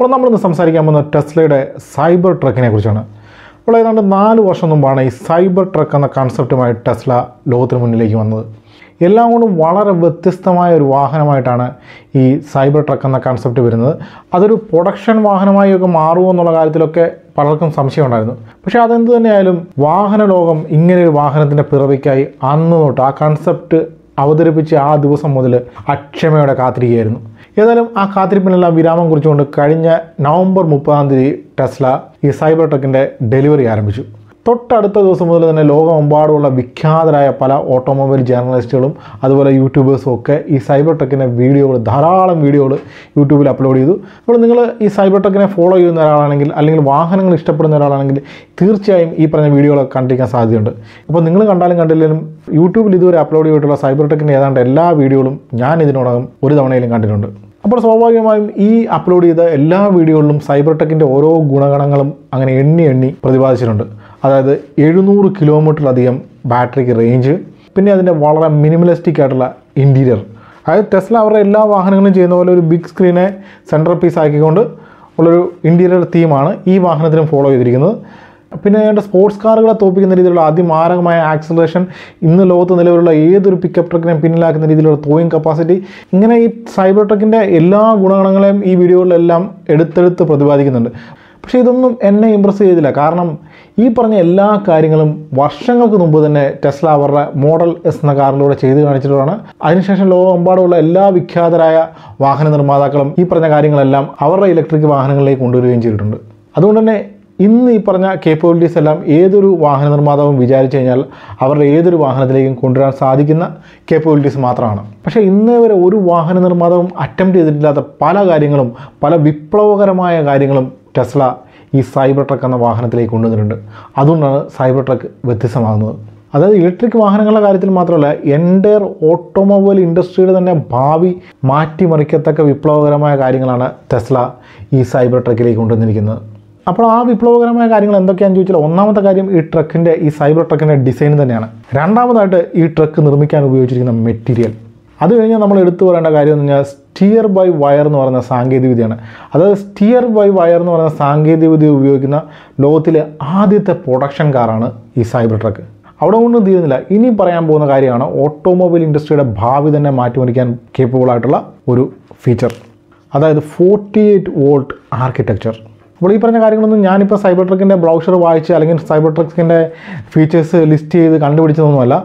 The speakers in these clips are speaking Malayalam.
അപ്പോൾ നമ്മളിന്ന് സംസാരിക്കാൻ പോകുന്ന ടെസ്ലയുടെ സൈബർ ട്രക്കിനെ കുറിച്ചാണ്. അപ്പോൾ ഏതാണ്ട് 4 വർഷം മുമ്പാണ് ഈ സൈബർ ട്രക്ക് എന്ന കൺസെപ്റ്റുമായി ടെസ്ല ലോകത്തിന് മുന്നിലേക്ക് വന്നത്. എല്ലാം കൊണ്ടും വളരെ വ്യത്യസ്തമായ ഒരു വാഹനമായിട്ടാണ് ഈ സൈബർ ട്രക്ക് എന്ന കൺസെപ്റ്റ് വരുന്നത്. അതൊരു പ്രൊഡക്ഷൻ വാഹനമായി ഒക്കെ മാറുമോ എന്നുള്ള കാര്യത്തിലൊക്കെ പലർക്കും സംശയമുണ്ടായിരുന്നു. പക്ഷേ അതെന്ത് തന്നെയായാലും വാഹന ലോകം ഇങ്ങനെയൊരു വാഹനത്തിൻ്റെ പിറവിക്കായി അന്ന് തൊട്ട് ആ കൺസെപ്റ്റ് അവതരിപ്പിച്ച് ആ ദിവസം മുതൽ അക്ഷമയോടെ കാത്തിരിക്കുകയായിരുന്നു. ഏതായാലും ആ കാത്തിരിപ്പിനെല്ലാം വിരാമം കുറിച്ചുകൊണ്ട് കഴിഞ്ഞ നവംബർ 30 ടെസ്ല ഈ സൈബർ ട്രക്കിൻ്റെ ഡെലിവറി ആരംഭിച്ചു. തൊട്ടടുത്ത ദിവസം മുതൽ തന്നെ ലോകമെമ്പാടുമുള്ള വിഖ്യാതരായ പല ഓട്ടോമൊബൈൽ ജേർണലിസ്റ്റുകളും അതുപോലെ യൂട്യൂബേഴ്സും ഒക്കെ ഈ സൈബർ ട്രക്കിൻ്റെ ധാരാളം വീഡിയോകൾ യൂട്യൂബിൽ അപ്ലോഡ് ചെയ്തു. അപ്പോൾ നിങ്ങൾ ഈ സൈബർ ട്രക്കിനെ ഫോളോ ചെയ്യുന്ന ഒരാളാണെങ്കിൽ അല്ലെങ്കിൽ വാഹനങ്ങൾ ഇഷ്ടപ്പെടുന്ന ഒരാളാണെങ്കിൽ തീർച്ചയായും ഈ പറഞ്ഞ വീഡിയോകളൊക്കെ കണ്ടിരിക്കാൻ സാധ്യതയുണ്ട്. അപ്പോൾ നിങ്ങൾ കണ്ടാലും കണ്ടില്ലെങ്കിലും യൂട്യൂബിൽ ഇതുവരെ അപ്ലോഡ് ചെയ്തിട്ടുള്ള സൈബർ ട്രക്കിൻ്റെ ഏതാണ്ട് എല്ലാ വീഡിയോകളും ഞാൻ ഇതിനോടകം ഒരു തവണയിലും കണ്ടിട്ടുണ്ട്. അപ്പോൾ സ്വാഭാവികമായും ഈ അപ്ലോഡ് ചെയ്ത എല്ലാ വീഡിയോകളിലും സൈബർ ട്രക്കിൻ്റെ ഓരോ ഗുണഗണങ്ങളും അങ്ങനെ എണ്ണി പ്രതിപാദിച്ചിട്ടുണ്ട്. അതായത് 700 കിലോമീറ്ററിലധികം ബാറ്ററിക്ക് റേഞ്ച്, പിന്നെ അതിൻ്റെ വളരെ മിനിമലിസ്റ്റിക് ആയിട്ടുള്ള ഇൻറ്റീരിയർ. അതായത് ടെസ്ല അവരുടെ എല്ലാ വാഹനങ്ങളും ചെയ്യുന്ന പോലെ ഒരു ബിഗ് സ്ക്രീനെ സെൻട്രൽ പീസ് ആക്കിക്കൊണ്ട് ഉള്ളൊരു ഇൻറ്റീരിയർ തീമാണ് ഈ വാഹനത്തിനും ഫോളോ ചെയ്തിരിക്കുന്നത്. പിന്നെ അതിൻ്റെ സ്പോർട്സ് കാറുകളെ തോൽപ്പിക്കുന്ന രീതിയിലുള്ള അതിമാരകമായ ആക്സിലറേഷൻ, ഇന്ന് ലോകത്ത് നിലവിലുള്ള ഏതൊരു പിക്കപ്പ് ട്രക്കിനെയും പിന്നിലാക്കുന്ന രീതിയിലുള്ള ടോയിങ് കപ്പാസിറ്റി, ഇങ്ങനെ ഈ സൈബർ ട്രക്കിൻ്റെ എല്ലാ ഗുണഗണങ്ങളെയും ഈ വീഡിയോകളിലെല്ലാം എടുത്തെടുത്ത് പ്രതിപാദിക്കുന്നുണ്ട്. പക്ഷേ ഇതൊന്നും എന്നെ ഇമ്പ്രസ് ചെയ്തില്ല. കാരണം ഈ പറഞ്ഞ എല്ലാ കാര്യങ്ങളും വർഷങ്ങൾക്ക് മുമ്പ് തന്നെ ടെസ്ല അവരുടെ മോഡൽ എസ് എന്ന കാറിലൂടെ ചെയ്ത് കാണിച്ചിട്ടുള്ളതാണ്. അതിനുശേഷം ലോകമെമ്പാടുമുള്ള എല്ലാ വിഖ്യാതരായ വാഹന നിർമ്മാതാക്കളും ഈ പറഞ്ഞ കാര്യങ്ങളെല്ലാം അവരുടെ ഇലക്ട്രിക് വാഹനങ്ങളിലേക്ക് കൊണ്ടുവരികയും ചെയ്തിട്ടുണ്ട്. അതുകൊണ്ട് തന്നെ ഇന്ന് ഈ പറഞ്ഞ കേപ്പബിലിറ്റീസ് എല്ലാം ഏതൊരു വാഹന നിർമ്മാതാവും വിചാരിച്ചു കഴിഞ്ഞാൽ അവരുടെ ഏതൊരു വാഹനത്തിലേക്കും കൊണ്ടുവരാൻ സാധിക്കുന്ന കേപ്പബിലിറ്റീസ് മാത്രമാണ്. പക്ഷേ ഇന്നേ വരെ ഒരു വാഹന നിർമ്മാതാവും അറ്റംപ്റ്റ് ചെയ്തിട്ടില്ലാത്ത പല കാര്യങ്ങളും, പല വിപ്ലവകരമായ കാര്യങ്ങളും ടെസ്ല ഈ സൈബർ ട്രക്ക് എന്ന വാഹനത്തിലേക്ക് കൊണ്ടുവന്നിട്ടുണ്ട്. അതുകൊണ്ടാണ് സൈബർ ട്രക്ക് വ്യത്യസ്തമാകുന്നത്. അതായത് ഇലക്ട്രിക് വാഹനങ്ങളുടെ കാര്യത്തിൽ മാത്രമല്ല, എൻ്റയർ ഓട്ടോമൊബൈൽ ഇൻഡസ്ട്രിയുടെ തന്നെ ഭാവി മാറ്റിമറിക്കത്തക്ക വിപ്ലവകരമായ കാര്യങ്ങളാണ് ടെസ്ല ഈ സൈബർ ട്രക്കിലേക്ക് കൊണ്ടുവന്നിരിക്കുന്നത്. അപ്പോൾ ആ വിപ്ലവകരമായ കാര്യങ്ങൾ എന്തൊക്കെയാണെന്ന് ചോദിച്ചാൽ, ഒന്നാമത്തെ കാര്യം ഈ സൈബർ ട്രക്കിൻ്റെ ഡിസൈൻ തന്നെയാണ്. രണ്ടാമതായിട്ട് ഈ ട്രക്ക് നിർമ്മിക്കാൻ ഉപയോഗിച്ചിരിക്കുന്ന മെറ്റീരിയൽ. അത് കഴിഞ്ഞാൽ നമ്മൾ എടുത്തു പറയേണ്ട കാര്യം എന്ന് പറഞ്ഞാൽ സ്റ്റിയർ ബൈ വയർ എന്ന് പറയുന്ന സാങ്കേതികവിദ്യയാണ്. അതായത് സ്റ്റിയർ ബൈ വയർ എന്ന് പറയുന്ന സാങ്കേതികവിദ്യ ഉപയോഗിക്കുന്ന ലോകത്തിലെ ആദ്യത്തെ പ്രൊഡക്ഷൻ കാറാണ് ഈ സൈബർ ട്രക്ക്. അവിടെ ഒന്നും തീരുന്നില്ല. ഇനി പറയാൻ പോകുന്ന കാര്യമാണ് ഓട്ടോമൊബൈൽ ഇൻഡസ്ട്രിയുടെ ഭാവി തന്നെ മാറ്റിമറിക്കാൻ കേപ്പബിൾ ആയിട്ടുള്ള ഒരു ഫീച്ചർ, അതായത് 48 വോൾട്ട് ആർക്കിടെക്ചർ. അപ്പോൾ ഈ പറഞ്ഞ കാര്യങ്ങളൊന്നും ഞാനിപ്പോൾ സൈബർ ട്രക്കിൻ്റെ ബ്രൗഷർ വായിച്ച് അല്ലെങ്കിൽ സൈബർ ട്രക്കിൻ്റെ ഫീച്ചേഴ്സ് ലിസ്റ്റ് ചെയ്ത് കണ്ടുപിടിച്ചതൊന്നുമല്ല.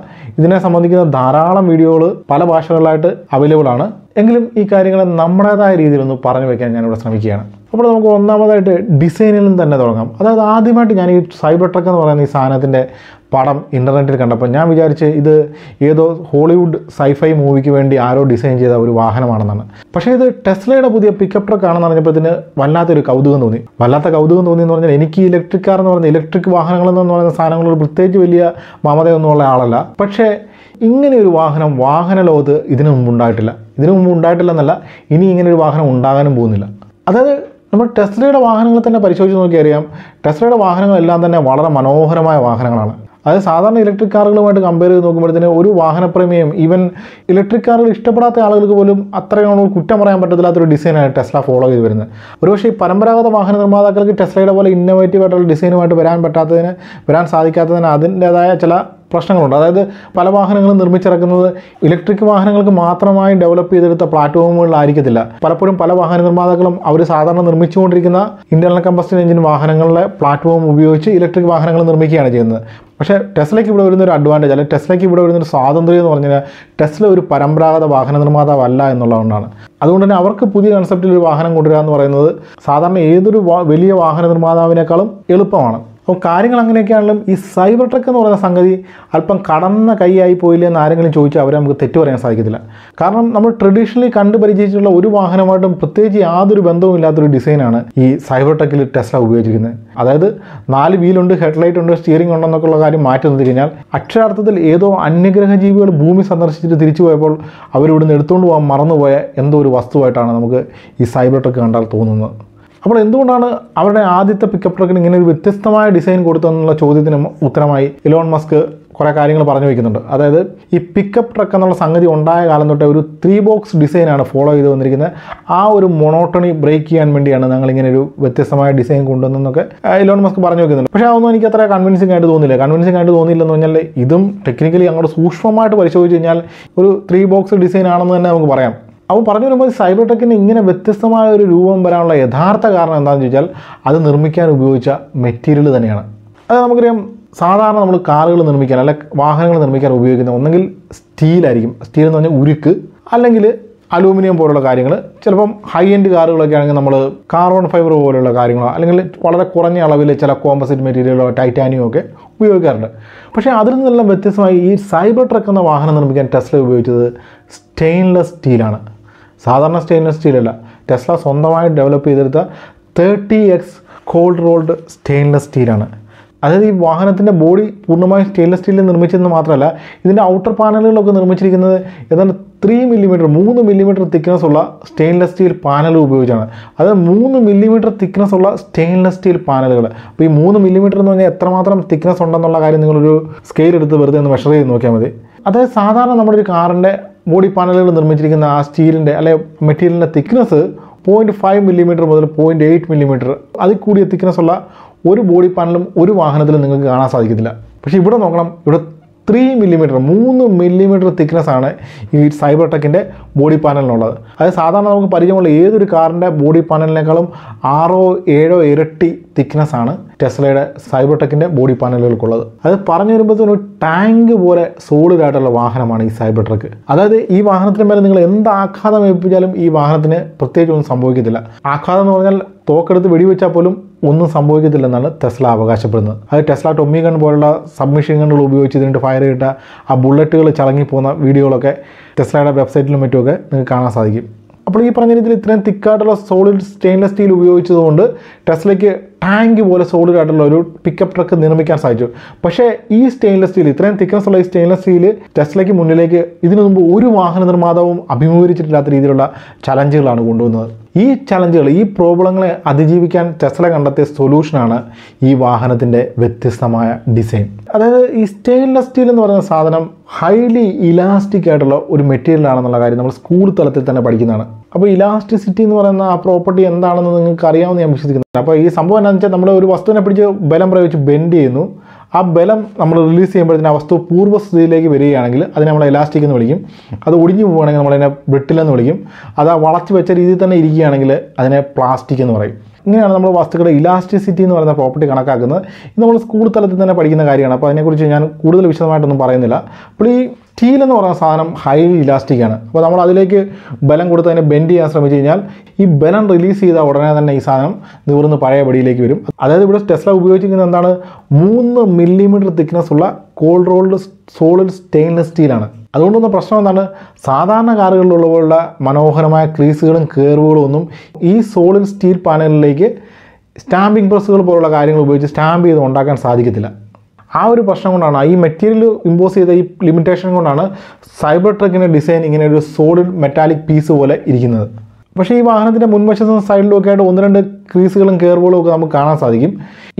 ഇതിനെ സംബന്ധിക്കുന്ന ധാരാളം വീഡിയോകൾ പല ഭാഷകളിലായിട്ട് അവൈലബിൾ ആണ്. എങ്കിലും ഈ കാര്യങ്ങളെ നമ്മുടേതായ രീതിയിലൊന്ന് പറഞ്ഞു വയ്ക്കാൻ ഞാനിവിടെ ശ്രമിക്കുകയാണ്. അപ്പോൾ നമുക്ക് ഒന്നാമതായിട്ട് ഡിസൈനിലും തന്നെ തുടങ്ങാം. അതായത് ആദ്യമായിട്ട് ഞാൻ ഈ സൈബർ ട്രക്ക് എന്ന് പറയുന്ന ഈ സാധനത്തിൻ്റെ പടം ഇൻ്റർനെറ്റിൽ കണ്ടപ്പോൾ ഞാൻ വിചാരിച്ച് ഇത് ഏതോ ഹോളിവുഡ് സൈഫൈ മൂവിക്ക് വേണ്ടി ആരോ ഡിസൈൻ ചെയ്ത ഒരു വാഹനമാണെന്നാണ്. പക്ഷേ ഇത് ടെസ്ലയുടെ പുതിയ പിക്കപ്പ് ട്രക്ക് ആണെന്ന് പറഞ്ഞപ്പോഴത്തിന് വല്ലാത്തൊരു കൗതുകം തോന്നി. എന്ന് പറഞ്ഞാൽ എനിക്ക് ഇലക്ട്രിക് കാർ എന്ന് പറഞ്ഞാൽ ഇലക്ട്രിക് വാഹനങ്ങളെന്ന് പറയുന്ന സാധനങ്ങളോട് പ്രത്യേകിച്ച് വലിയ മമതയൊന്നുമുള്ള ആളല്ല. പക്ഷേ ഇങ്ങനെയൊരു വാഹന ലോകത്ത് ഇതിനു മുമ്പ് ഉണ്ടായിട്ടില്ലെന്നല്ല, ഇനി ഇങ്ങനെയൊരു വാഹനം ഉണ്ടാകാനും പോകുന്നില്ല. അതായത് നമ്മൾ ടെസ്ലയുടെ വാഹനങ്ങൾ തന്നെ പരിശോധിച്ച് നോക്കിയറിയാം, ടെസ്ലയുടെ വാഹനങ്ങളെല്ലാം തന്നെ വളരെ മനോഹരമായ വാഹനങ്ങളാണ്. അതായത് സാധാരണ ഇലക്ട്രിക് കാറുകളുമായിട്ട് കമ്പയർ ചെയ്ത് നോക്കുമ്പോഴത്തേന് ഒരു വാഹനപ്രേമിയും ഈവൻ ഇലക്ട്രിക് കാറുകൾ ഇഷ്ടപ്പെടാത്ത ആളുകൾക്ക് പോലും അത്രയും കുറ്റം പറയാൻ പറ്റത്തില്ലാത്തൊരു ഡിസൈനാണ് ടെസ്ല ഫോളോ ചെയ്ത് വരുന്നത്. ഒരുപക്ഷേ ഈ പരമ്പരാഗത വാഹന നിർമ്മാതാക്കൾക്ക് ടെസ്ലയുടെ പോലെ ഇന്നോവേറ്റീവ് ആയിട്ടുള്ള ഡിസൈനുമായിട്ട് വരാൻ സാധിക്കാത്തതിന് അതിൻ്റേതായ ചില പ്രശ്നങ്ങളുണ്ട്. അതായത് പല വാഹനങ്ങളും നിർമ്മിച്ചിറക്കുന്നത് ഇലക്ട്രിക് വാഹനങ്ങൾക്ക് മാത്രമായി ഡെവലപ്പ് ചെയ്തെടുത്ത പ്ലാറ്റ്ഫോമുകളിലായിരിക്കത്തില്ല. പലപ്പോഴും പല വാഹന നിർമ്മാതാക്കളും അവർ സാധാരണ നിർമ്മിച്ചുകൊണ്ടിരിക്കുന്ന ഇന്റേണൽ കമ്പസ്റ്റൻ എഞ്ചിൻ വാഹനങ്ങളിലെ പ്ലാറ്റ്ഫോം ഉപയോഗിച്ച് ഇലക്ട്രിക് വാഹനങ്ങൾ നിർമ്മിക്കുകയാണ് ചെയ്യുന്നത്. പക്ഷേ ടെസ്ലയ്ക്ക് ഇവിടെ വരുന്നൊരു അഡ്വാൻറ്റേജ്, അല്ലെങ്കിൽ ടെസ്ലയ്ക്ക് ഇവിടെ വരുന്നൊരു സ്വാതന്ത്ര്യം എന്ന് പറഞ്ഞാൽ ടെസ്ല ഒരു പരമ്പരാഗത വാഹന നിർമ്മാതാവല്ല എന്നുള്ളതുകൊണ്ടാണ്. അതുകൊണ്ട് തന്നെ അവർക്ക് പുതിയ കൺസെപ്റ്റിൽ ഒരു വാഹനം കൊണ്ടുവരിക എന്ന് പറയുന്നത് സാധാരണ ഏതൊരു വലിയ വാഹന നിർമ്മാതാവിനേക്കാളും എളുപ്പമാണ്. അപ്പോൾ കാര്യങ്ങൾ അങ്ങനെയൊക്കെയാണെങ്കിലും ഈ സൈബർ ട്രക്ക് എന്ന് പറയുന്ന സംഗതി അല്പം കടന്ന കൈയായി പോയില്ല എന്ന് ആരെങ്കിലും ചോദിച്ചാൽ അവരെ നമുക്ക് തെറ്റു പറയാൻ സാധിക്കത്തില്ല. കാരണം നമ്മൾ ട്രഡീഷണലി കണ്ടു പരിചയിച്ചിട്ടുള്ള ഒരു വാഹനമായിട്ടും പ്രത്യേകിച്ച് യാതൊരു ബന്ധവും ഇല്ലാത്തൊരു ഡിസൈനാണ് ഈ സൈബർ ട്രക്കിൽ ടെസ്ല ഉപയോഗിച്ചിരിക്കുന്നത്. അതായത് 4 വീലുണ്ട്, ഹെഡ്ലൈറ്റ് ഉണ്ട്, സ്റ്റിയറിംഗ് ഉണ്ടെന്നൊക്കെയുള്ള കാര്യം മാറ്റി നിർത്തി കഴിഞ്ഞാൽ അക്ഷരാർത്ഥത്തിൽ ഏതോ അന്യഗ്രഹ ജീവികൾ ഭൂമി സന്ദർശിച്ചിട്ട് തിരിച്ചു പോയപ്പോൾ അവരിവിടുന്ന് എടുത്തുകൊണ്ട് പോകാൻ മറന്നുപോയ എന്തോ ഒരു വസ്തുവായിട്ടാണ് നമുക്ക് ഈ സൈബർ ട്രക്ക് കണ്ടാൽ തോന്നുന്നത്. അപ്പോൾ എന്തുകൊണ്ടാണ് അവരുടെ ആദ്യത്തെ പിക്കപ്പ് ട്രക്കിന് ഇങ്ങനെ ഒരു വ്യത്യസ്തമായ ഡിസൈൻ കൊടുത്തതെന്നുള്ള ചോദ്യത്തിന് ഉത്തരമായി ഇലോൺ മസ്ക് കുറേ കാര്യങ്ങൾ പറഞ്ഞു വയ്ക്കുന്നുണ്ട്. അതായത് ഈ പിക്കപ്പ് ട്രക്ക് എന്നുള്ള സംഗതി ഉണ്ടായ കാലം തൊട്ടേ ഒരു 3 ബോക്സ് ഡിസൈനാണ് ഫോളോ ചെയ്ത് വന്നിരിക്കുന്നത്. ആ ഒരു മൊണോട്ടണി ബ്രേക്ക് ചെയ്യാൻ വേണ്ടിയാണ് ഞങ്ങളിങ്ങനെ ഒരു വ്യത്യസ്തമായ ഡിസൈൻ കൊണ്ടുവന്നൊക്കെ ഇലോൺ മസ്ക് പറഞ്ഞു വയ്ക്കുന്നുണ്ട്. പക്ഷേ അതൊന്നും എനിക്ക് അത്ര കൺവിൻസിംഗ് ആയിട്ട് തോന്നിയില്ല. കൺവിൻസിംഗ് ആയിട്ട് തോന്നിയില്ലെന്ന് പറഞ്ഞാൽ ഇതും ടെക്നിക്കലി അങ്ങോട്ട് സൂക്ഷ്മമായിട്ട് പരിശോധിച്ച് കഴിഞ്ഞാൽ ഒരു 3 ബോക്സ് ഡിസൈൻ ആണെന്ന് തന്നെ നമുക്ക് പറയാം. അപ്പോൾ പറഞ്ഞു വരുമ്പോൾ സൈബർ ട്രക്കിന് ഇങ്ങനെ വ്യത്യസ്തമായ ഒരു രൂപം വരാനുള്ള യഥാർത്ഥ കാരണം എന്താണെന്ന് ചോദിച്ചാൽ അത് നിർമ്മിക്കാൻ ഉപയോഗിച്ച മെറ്റീരിയൽ തന്നെയാണ്. അത് നമുക്കറിയാം, സാധാരണ നമ്മൾ കാറുകൾ നിർമ്മിക്കാൻ അല്ലെ വാഹനങ്ങൾ നിർമ്മിക്കാൻ ഉപയോഗിക്കുന്ന ഒന്നെങ്കിൽ സ്റ്റീലായിരിക്കും. സ്റ്റീൽ എന്ന് പറഞ്ഞാൽ ഉരുക്ക്, അല്ലെങ്കിൽ അലൂമിനിയം പോലുള്ള കാര്യങ്ങൾ. ചിലപ്പം ഹൈ എൻഡ് കാറുകളൊക്കെ ആണെങ്കിൽ നമ്മൾ കാർബൺ ഫൈബർ പോലുള്ള കാര്യങ്ങളോ അല്ലെങ്കിൽ വളരെ കുറഞ്ഞ അളവിൽ ചില കോമ്പസിറ്റ് മെറ്റീരിയലോ ടൈറ്റാനിയോ ഒക്കെ ഉപയോഗിക്കാറുണ്ട്. പക്ഷേ അതിൽ നിന്നെല്ലാം വ്യത്യസ്തമായി ഈ സൈബർ ട്രക്ക് എന്ന വാഹനം നിർമ്മിക്കാൻ ടെസ്ല ഉപയോഗിച്ചത് സ്റ്റെയിൻലെസ് സ്റ്റീലാണ്. സാധാരണ സ്റ്റെയിൻലെസ് സ്റ്റീലല്ല, ടെസ്ല സ്വന്തമായി ഡെവലപ്പ് ചെയ്തെടുത്ത 30x കോൾഡ് റോൾഡ് സ്റ്റെയിൻലെസ് സ്റ്റീലാണ്. അതായത് ഈ വാഹനത്തിൻ്റെ ബോഡി പൂർണ്ണമായും സ്റ്റെയിൻലെസ് സ്റ്റീലിൽ നിർമ്മിച്ചതെന്ന് മാത്രമല്ല, ഇതിൻ്റെ ഔട്ടർ പാനലുകളൊക്കെ നിർമ്മിച്ചിരിക്കുന്നത് ഏതാണ്ട് 3 മില്ലിമീറ്റർ തിക്നെസ് ഉള്ള സ്റ്റെയിൻലെസ് സ്റ്റീൽ പാനലുകൾ ഉപയോഗിച്ചാണ്. അതായത് 3 മില്ലിമീറ്റർ തിക്നെസ് ഉള്ള സ്റ്റെയിൻലെസ് സ്റ്റീൽ പാനലുകൾ. അപ്പോൾ ഈ 3 മില്ലിമീറ്റർ എന്ന് പറഞ്ഞാൽ എത്രമാത്രം തിക്നെസ് ഉണ്ടെന്നുള്ള കാര്യം നിങ്ങളൊരു സ്കെയിൽ എടുത്ത് വെറുതെ ഒന്ന് മെഷർ ചെയ്ത് നോക്കിയാൽ മതി. അതായത് സാധാരണ നമ്മുടെ ഒരു കാറിൻ്റെ ബോഡി പാനലുകൾ നിർമ്മിച്ചിരിക്കുന്ന ആ സ്റ്റീലിൻ്റെ അല്ലെ മെറ്റീരിയലിൻ്റെ തിക്നെസ് 0.5 മില്ലിമീറ്റർ മുതൽ 0.8 മില്ലിമീറ്റർ അതിൽ കൂടിയ തിക്നെസ് ഉള്ള ഒരു ബോഡി പാനലും ഒരു വാഹനത്തിലും നിങ്ങൾക്ക് കാണാൻ സാധിക്കത്തില്ല. പക്ഷേ ഇവിടെ നോക്കണം, ഇവിടെ 3 മില്ലിമീറ്റർ തിക്നെസ് ആണ് ഈ സൈബർ ട്രക്കിൻ്റെ ബോഡി പാനലിനുള്ളത്. അത് സാധാരണ നമുക്ക് പരിചയമുള്ള ഏതൊരു കാറിൻ്റെ ബോഡി പാനലിനേക്കാളും 6-7 ഇരട്ടി തിക്നെസ് ആണ് ടെസ്ലയുടെ സൈബർ ട്രക്കിൻ്റെ ബോഡി പാനലുകൾക്കുള്ളത്. അത് പറഞ്ഞു വരുമ്പോഴത്തേനും ഒരു ടാങ്ക് പോലെ സോളിഡ് ആയിട്ടുള്ള വാഹനമാണ് ഈ സൈബർ ട്രക്ക്. അതായത് ഈ വാഹനത്തിന് മേലെ നിങ്ങൾ എന്ത് ആഘാതം ഏൽപ്പിച്ചാലും ഈ വാഹനത്തിന് പ്രത്യേകിച്ച് ഒന്നും സംഭവിക്കത്തില്ല. ആഘാതം എന്ന് പറഞ്ഞാൽ തോക്കെടുത്ത് വെടിവെച്ചാൽ പോലും ഒന്നും സംഭവിക്കത്തില്ലെന്നാണ് ടെസ്ല അവകാശപ്പെടുന്നത്. അത് ടെസ്ല ടൊമ്മി ഗൺ പോലുള്ള സബ്മെഷീൻ ഗണ്ണുകൾ ഉപയോഗിച്ച് ഇതിൻ്റെ ഫയർ ചെയ്തിട്ട ആ ബുള്ളറ്റുകൾ ചളങ്ങിപ്പോകുന്ന വീഡിയോകളൊക്കെ ടെസ്ലയുടെ വെബ്സൈറ്റിലും മറ്റുമൊക്കെ നിങ്ങൾക്ക് കാണാൻ സാധിക്കും. അപ്പോൾ ഈ പറഞ്ഞ രീതിയിൽ ഇത്രയും തിക്കായിട്ടുള്ള സോളിഡ് സ്റ്റെയിൻലെസ് സ്റ്റീൽ ഉപയോഗിച്ചതുകൊണ്ട് ടെസ്ലയ്ക്ക് ടാങ്ക് പോലെ സോളിഡ് ആയിട്ടുള്ള ഒരു പിക്കപ്പ് ട്രക്ക് നിർമ്മിക്കാൻ സാധിച്ചു. പക്ഷേ ഈ സ്റ്റെയിൻലെസ് സ്റ്റീൽ, ഇത്രയും തിക്നെസ് ഉള്ള ഈ സ്റ്റെയിൻലെസ് സ്റ്റീൽ ടെസ്ലയ്ക്ക് മുന്നിലേക്ക് ഇതിനു മുമ്പ് ഒരു വാഹന നിർമ്മാതാവും അഭിമുഖീകരിച്ചിട്ടില്ലാത്ത രീതിയിലുള്ള ചലഞ്ചുകളാണ് കൊണ്ടുവന്നത്. ഈ ചലഞ്ചുകൾ, ഈ പ്രോബ്ലങ്ങളെ അതിജീവിക്കാൻ ടെസ്ല കണ്ടെത്തിയ സൊല്യൂഷനാണ് ഈ വാഹനത്തിൻ്റെ വ്യത്യസ്തമായ ഡിസൈൻ. അതായത് ഈ സ്റ്റെയിൻലെസ് സ്റ്റീൽ എന്ന് പറയുന്ന സാധനം ഹൈലി ഇലാസ്റ്റിക് ആയിട്ടുള്ള ഒരു മെറ്റീരിയൽ ആണെന്നുള്ള കാര്യം നമ്മൾ സ്കൂൾ തലത്തിൽ തന്നെ പഠിക്കുന്നതാണ്. അപ്പോൾ ഇലാസ്റ്റിസിറ്റി എന്ന് പറയുന്ന ആ പ്രോപ്പർട്ടി എന്താണെന്ന് നിങ്ങൾക്ക് അറിയാമെന്ന് ഞാൻ വിശ്വസിക്കുന്നുണ്ട്. അപ്പോൾ ഈ സംഭവം എന്താണെന്ന് വെച്ചാൽ നമ്മൾ ഒരു വസ്തുവിനെ പിടിച്ച് ബലം പ്രയോഗിച്ച് ബെൻഡ് ചെയ്യുന്നു. ആ ബലം നമ്മൾ റിലീസ് ചെയ്യുമ്പോഴത്തേന് ആ വസ്തു പൂർവ്വസ്ഥിതിയിലേക്ക് വരികയാണെങ്കിൽ അതിനെ നമ്മൾ ഇലാസ്റ്റിക് എന്ന് വിളിക്കും. അത് ഒടിഞ്ഞു പോവുകയാണെങ്കിൽ നമ്മളതിനെ ബ്രിട്ടിൽ എന്ന് വിളിക്കും. അത് ആ വളച്ച് വെച്ച രീതിയിൽ തന്നെ ഇരിക്കുകയാണെങ്കിൽ അതിനെ പ്ലാസ്റ്റിക് എന്ന് പറയും. ഇങ്ങനെയാണ് നമ്മൾ വസ്തുക്കളുടെ ഇലാസ്റ്റിസിറ്റി എന്ന് പറയുന്ന പ്രോപ്പർട്ടി കണക്കാക്കുന്നത്. ഇത് നമ്മൾ സ്കൂൾ തലത്തിൽ തന്നെ പഠിക്കുന്ന കാര്യമാണ്. അപ്പോൾ അതിനെക്കുറിച്ച് ഞാൻ കൂടുതൽ വിശദമായിട്ടൊന്നും പറയുന്നില്ല. അപ്പോൾ ഈ സ്റ്റീൽ എന്ന് പറയുന്ന സാധനം ഹൈലി ഇലാസ്റ്റിക് ആണ്. അപ്പോൾ നമ്മൾ അതിലേക്ക് ബലം കൊടുത്ത് അതിനെ ബെൻഡ് ചെയ്യാൻ ശ്രമിച്ചു കഴിഞ്ഞാൽ ഈ ബലം റിലീസ് ചെയ്ത ഉടനെ തന്നെ ഈ സാധനം നിവർന്ന് പഴയ പടിയിലേക്ക് വരും. അതായത് ഇവിടെ ടെസ്ല ഉപയോഗിച്ചിരിക്കുന്നത് എന്താണ്, 3 മില്ലിമീറ്റർ തിക്നെസ് ഉള്ള കോൾഡ് റോൾഡ് സോളിഡ് സ്റ്റെയിൻലെസ് സ്റ്റീലാണ്. അതുകൊണ്ടൊന്നും പ്രശ്നം എന്താണ്, സാധാരണ കാറുകളിലുള്ള പോലുള്ള മനോഹരമായ ക്രീസുകളും കേർവുകളും ഒന്നും ഈ സോളിഡ് സ്റ്റീൽ പാനലിലേക്ക് സ്റ്റാമ്പിംഗ് പ്രസ്സുകൾ പോലുള്ള കാര്യങ്ങൾ ഉപയോഗിച്ച് സ്റ്റാമ്പ് ചെയ്ത് ഉണ്ടാക്കാൻ സാധിക്കത്തില്ല. ആ ഒരു പ്രശ്നം കൊണ്ടാണ്, ഈ മെറ്റീരിയൽ ഇമ്പോസ് ചെയ്ത ഈ ലിമിറ്റേഷൻ കൊണ്ടാണ് സൈബർ ട്രക്കിൻ്റെ ഡിസൈൻ ഇങ്ങനെ ഒരു സോളിഡ് മെറ്റാലിക് പീസ് പോലെ ഇരിക്കുന്നത്. പക്ഷേ ഈ വാഹനത്തിൻ്റെ മുൻവശത്തും സൈഡിലും ഒക്കെ ആയിട്ട് 1-2 ക്രീസുകളും കേർവുകളും ഒക്കെ നമുക്ക് കാണാൻ സാധിക്കും.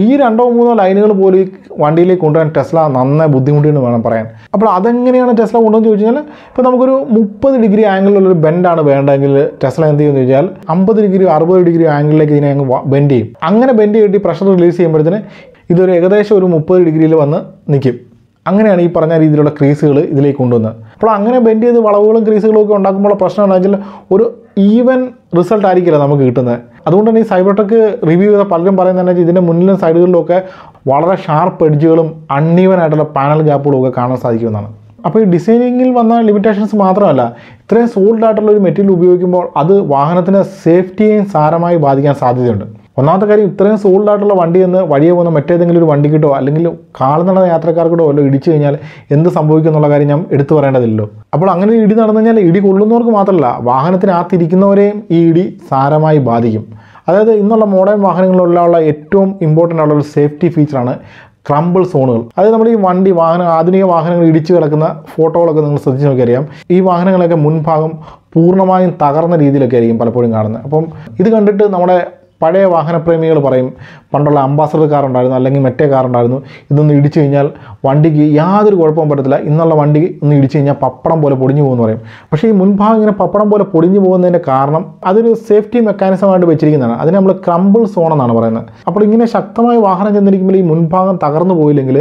ഈ 2-3 ലൈനുകൾ പോലും ഈ വണ്ടിയിലേക്ക് കൊണ്ടുവരാൻ ടെസ്ല നന്നായി ബുദ്ധിമുട്ടിയെന്ന് വേണം പറയാൻ. അപ്പോൾ അതെങ്ങനെയാണ് ടെസ്ല കൊണ്ടുവന്ന് ചോദിച്ചു കഴിഞ്ഞാൽ, ഇപ്പോൾ നമുക്കൊരു 30 ഡിഗ്രി ആംഗിളിലുള്ളൊരു ബെൻഡാണ് വേണ്ടതെങ്കിൽ ടെസ്ല എന്ത് ചെയ്യുമെന്ന് ചോദിച്ചാൽ 50 ഡിഗ്രി 60 ഡിഗ്രി ആംഗിളിലേക്ക് ഇതിനെ അങ്ങ് ബെൻഡ് ചെയ്യും. അങ്ങനെ ബെൻഡ് ചെയ്തിട്ട് പ്രഷർ റിലീസ് ചെയ്യുമ്പോഴത്തേന് ഇതൊരു ഏകദേശം ഒരു 30 ഡിഗ്രിയിൽ വന്ന് നിൽക്കും. അങ്ങനെയാണ് ഈ പറഞ്ഞ രീതിയിലുള്ള ക്രീസുകൾ ഇതിലേക്ക് കൊണ്ടുവന്നത്. അപ്പോൾ അങ്ങനെ ബെൻഡ് ചെയ്ത് വളവുകളും ക്രീസുകളും ഒക്കെ ഉണ്ടാക്കുമ്പോൾ പ്രശ്നം എന്താണെന്ന് വെച്ചാൽ ഒരു ഈവൻ റിസൾട്ട് ആയിരിക്കില്ല നമുക്ക് കിട്ടുന്നത്. അതുകൊണ്ട് തന്നെ ഈ സൈബർ ട്രക്ക് റിവ്യൂ ചെയ്ത പലരും പറയുന്നത് വെച്ചാൽ ഇതിൻ്റെ മുന്നിലും സൈഡുകളിലും ഒക്കെ വളരെ ഷാർപ്പ് എഡ്ജുകളും അൺഈവൻ ആയിട്ടുള്ള പാനൽ ഗ്യാപ്പുകളും ഒക്കെ കാണാൻ സാധിക്കുമെന്നാണ്. അപ്പോൾ ഈ ഡിസൈനിങ്ങിൽ വന്ന ലിമിറ്റേഷൻസ് മാത്രമല്ല, ഇത്രയും സോൾഡ് ആയിട്ടുള്ള ഒരു മെറ്റീരിയൽ ഉപയോഗിക്കുമ്പോൾ അത് വാഹനത്തിൻ്റെ സേഫ്റ്റിയെയും സാരമായി ബാധിക്കാൻ സാധ്യതയുണ്ട്. ഒന്നാമത്തെ കാര്യം, ഇത്രയും സോൾഡ് ആയിട്ടുള്ള വണ്ടി എന്ന് വഴിയെ പോകുന്ന മറ്റേതെങ്കിലും ഒരു വണ്ടിക്കിട്ടോ അല്ലെങ്കിൽ കാൽനട യാത്രക്കാർക്കിട്ടോ വല്ലോ ഇടിച്ചു കഴിഞ്ഞാൽ എന്ത് സംഭവിക്കും എന്നുള്ള കാര്യം ഞാൻ എടുത്തു പറയേണ്ടതില്ലല്ലോ. അപ്പോൾ അങ്ങനെ ഇടി നടന്നു കഴിഞ്ഞാൽ ഇടി കൊള്ളുന്നവർക്ക് മാത്രമല്ല, വാഹനത്തിനകത്തിരിക്കുന്നവരെയും ഈ ഇടി സാരമായി ബാധിക്കും. അതായത് ഇന്നുള്ള മോഡേൺ വാഹനങ്ങളിലുള്ള ഏറ്റവും ഇമ്പോർട്ടൻ്റ് ആയിട്ടുള്ള ഒരു സേഫ്റ്റി ഫീച്ചറാണ് ക്രംബിൾ സോണുകൾ. അതായത് നമ്മൾ ഈ ആധുനിക വാഹനങ്ങൾ ഇടിച്ചു കിടക്കുന്ന ഫോട്ടോകളൊക്കെ നിങ്ങൾ ശ്രദ്ധിച്ച് നോക്കിയറിയാം. ഈ വാഹനങ്ങളൊക്കെ മുൻഭാഗം പൂർണ്ണമായും തകർന്ന രീതിയിലൊക്കെ ആയിരിക്കും പലപ്പോഴും കാണുന്നത്. അപ്പം ഇത് കണ്ടിട്ട് നമ്മുടെ പഴയ വാഹനപ്രേമികൾ പറയും പണ്ടുള്ള അംബാസഡർ കാർ ഉണ്ടായിരുന്നു അല്ലെങ്കിൽ മറ്റേ കാർ ഉണ്ടായിരുന്നു, ഇതൊന്ന് ഇടിച്ചു കഴിഞ്ഞാൽ വണ്ടിക്ക് യാതൊരു കുഴപ്പവും പറ്റത്തില്ല, ഇന്നുള്ള വണ്ടി ഒന്ന് ഇടിച്ചു കഴിഞ്ഞാൽ പപ്പടം പോലെ പൊടിഞ്ഞു പോകുമെന്ന് പറയും. പക്ഷേ ഈ മുൻഭാഗം ഇങ്ങനെ പപ്പടം പോലെ പൊടിഞ്ഞു പോകുന്നതിൻ്റെ കാരണം അതൊരു സേഫ്റ്റി മെക്കാനിസമായിട്ട് വെച്ചിരിക്കുന്നതാണ്. അതിനെ നമ്മൾ ക്രംബിൾ സോൺ എന്നാണ് പറയുന്നത്. അപ്പോൾ ഇങ്ങനെ ശക്തമായ വാഹനം ചെന്നിരിക്കുമ്പോൾ ഈ മുൻഭാഗം തകർന്നു പോയില്ലെങ്കിൽ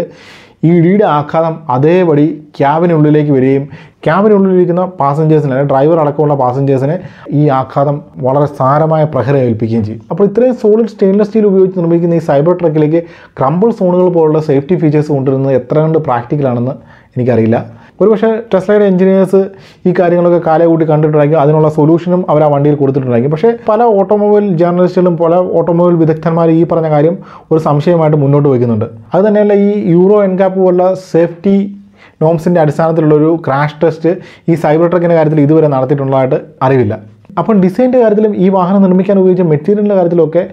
ഈ ഇടിയുടെ ആഘാതം അതേപടി ക്യാബിനുള്ളിലേക്ക് വരികയും ക്യാബിനുള്ളിലിരിക്കുന്ന പാസഞ്ചേഴ്സിനെ അല്ലെങ്കിൽ ഡ്രൈവർ അടക്കമുള്ള പാസഞ്ചേഴ്സിനെ ഈ ആഘാതം വളരെ സാരമായ പ്രഹരം ഏൽപ്പിക്കുകയും ചെയ്യും. അപ്പോൾ ഇത്രയും സോളിഡ് സ്റ്റെയിൻലെസ് സ്റ്റീൽ ഉപയോഗിച്ച് നിർമ്മിക്കുന്ന ഈ സൈബർ ട്രക്കിലേക്ക് ക്രംബിൾ സോണുകൾ പോലുള്ള സേഫ്റ്റി ഫീച്ചേഴ്സ് കൊണ്ടുവരുന്നത് എത്ര കണ്ട് പ്രാക്ടിക്കലാണെന്ന് എനിക്കറിയില്ല. ഒരുപക്ഷെ ടെസ്ലയുടെ എഞ്ചിനീയേഴ്സ് ഈ കാര്യങ്ങളൊക്കെ കാലകൂട്ടി കണ്ടിട്ടുണ്ടെങ്കിൽ അതിനുള്ള സൊല്യൂഷനും അവർ ആ വണ്ടിയിൽ കൊടുത്തിട്ടുണ്ടെങ്കിൽ, പക്ഷേ പല ഓട്ടോമൊബൈൽ ജേർണലിസ്റ്റുകളും പല ഓട്ടോമൊബൈൽ വിദഗ്ധന്മാർ ഈ പറഞ്ഞ കാര്യം ഒരു സംശയമായിട്ട് മുന്നോട്ട് വയ്ക്കുന്നുണ്ട്. അത് തന്നെയല്ല ഈ യൂറോ എൻകാപ്പ് പോലുള്ള സേഫ്റ്റി നോംസിൻ്റെ അടിസ്ഥാനത്തിലുള്ളൊരു ക്രാഷ് ടെസ്റ്റ് ഈ സൈബർ ട്രക്കിൻ്റെ കാര്യത്തിൽ ഇതുവരെ നടത്തിയിട്ടുള്ളതായിട്ട് അറിവില്ല. അപ്പം ഡിസൈൻ്റെ കാര്യത്തിലും ഈ വാഹനം നിർമ്മിക്കാൻ ഉപയോഗിച്ച മെറ്റീരിയലിൻ്റെ കാര്യത്തിലൊക്കെ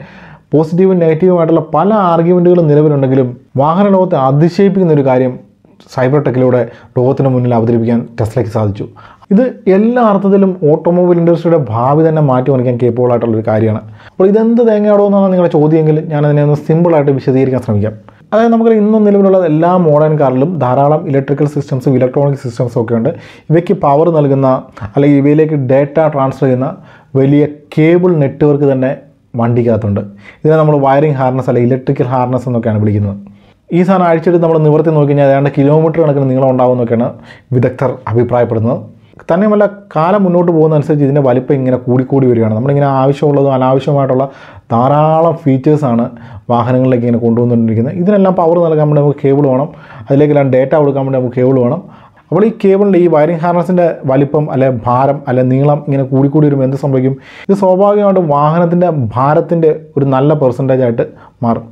പോസിറ്റീവും നെഗറ്റീവുമായിട്ടുള്ള പല ആർഗ്യുമെൻറ്റുകളും നിലവിലുണ്ടെങ്കിലും വാഹന ലോകത്തെ അതിശയിപ്പിക്കുന്ന ഒരു കാര്യം സൈബർ ടെക്കിലൂടെ ലോകത്തിന് മുന്നിൽ അവതരിപ്പിക്കാൻ ടെസ്ലയ്ക്ക് സാധിച്ചു. ഇത് എല്ലാ അർത്ഥത്തിലും ഓട്ടോമൊബൈൽ ഇൻഡസ്ട്രിയുടെ ഭാവി തന്നെ മാറ്റിമറിക്കാൻ കേപ്പബിൾ ആയിട്ടുള്ളൊരു കാര്യമാണ്. അപ്പോൾ ഇതെന്ത് തേങ്ങയാടോ എന്നാണ് നിങ്ങളുടെ ചോദ്യമെങ്കിൽ ഞാനതിനെ ഒന്ന് സിമ്പിളായിട്ട് വിശദീകരിക്കാൻ ശ്രമിക്കാം. അതായത് നമുക്ക് ഇന്നും നിലവിലുള്ള എല്ലാ മോഡേൺ കാറിലും ധാരാളം ഇലക്ട്രിക്കൽ സിസ്റ്റംസും ഇലക്ട്രോണിക് സിസ്റ്റംസും ഒക്കെ ഉണ്ട്. ഇവയ്ക്ക് പവർ നൽകുന്ന അല്ലെങ്കിൽ ഇവയിലേക്ക് ഡേറ്റ ട്രാൻസ്ഫർ ചെയ്യുന്ന വലിയ കേബിൾ നെറ്റ്വർക്ക് തന്നെ വണ്ടിക്കകത്തുണ്ട്. ഇതിനെ നമ്മൾ വയറിംഗ് ഹാർനസ് അല്ലെങ്കിൽ ഇലക്ട്രിക്കൽ ഹാർനസ് എന്നൊക്കെയാണ് വിളിക്കുന്നത്. ഈ സാധനം അഴിച്ചിട്ട് നമ്മൾ നിവർത്തി നോക്കിക്കഴിഞ്ഞാൽ ഏതാണ്ട് കിലോമീറ്റർ കണക്കിന് നീളം ഉണ്ടാകുമെന്നൊക്കെയാണ് വിദഗ്ധർ അഭിപ്രായപ്പെടുന്നത്. തന്നെയുമല്ല കാലം മുന്നോട്ട് പോകുന്നതനുസരിച്ച് ഇതിൻ്റെ വലിപ്പം ഇങ്ങനെ കൂടിക്കൂടി വരികയാണ്. നമ്മളിങ്ങനെ ആവശ്യമുള്ളതും അനാവശ്യമായിട്ടുള്ള ധാരാളം ഫീച്ചേഴ്സാണ് വാഹനങ്ങളിലേക്ക് ഇങ്ങനെ കൊണ്ടുവന്നുകൊണ്ടിരിക്കുന്നത്. ഇതിനെല്ലാം പവർ നൽകാൻ വേണ്ടി നമുക്ക് കേബിൾ വേണം, അതിലേക്കെല്ലാം ഡേറ്റ കൊടുക്കാൻ വേണ്ടി നമുക്ക് കേബിൾ വേണം. അപ്പോൾ ഈ കേബിളിൻ്റെ ഈ വയറിംഗ് ഹാർനസിൻ്റെ വലിപ്പം അല്ലെ ഭാരം അല്ലെ നീളം ഇങ്ങനെ കൂടിക്കൂടി വരുമ്പോൾ എന്ത് സംഭവിക്കും? ഇത് സ്വാഭാവികമായിട്ടും വാഹനത്തിൻ്റെ ഭാരത്തിൻ്റെ ഒരു നല്ല പെർസെൻറ്റേജ് ആയിട്ട് മാറും.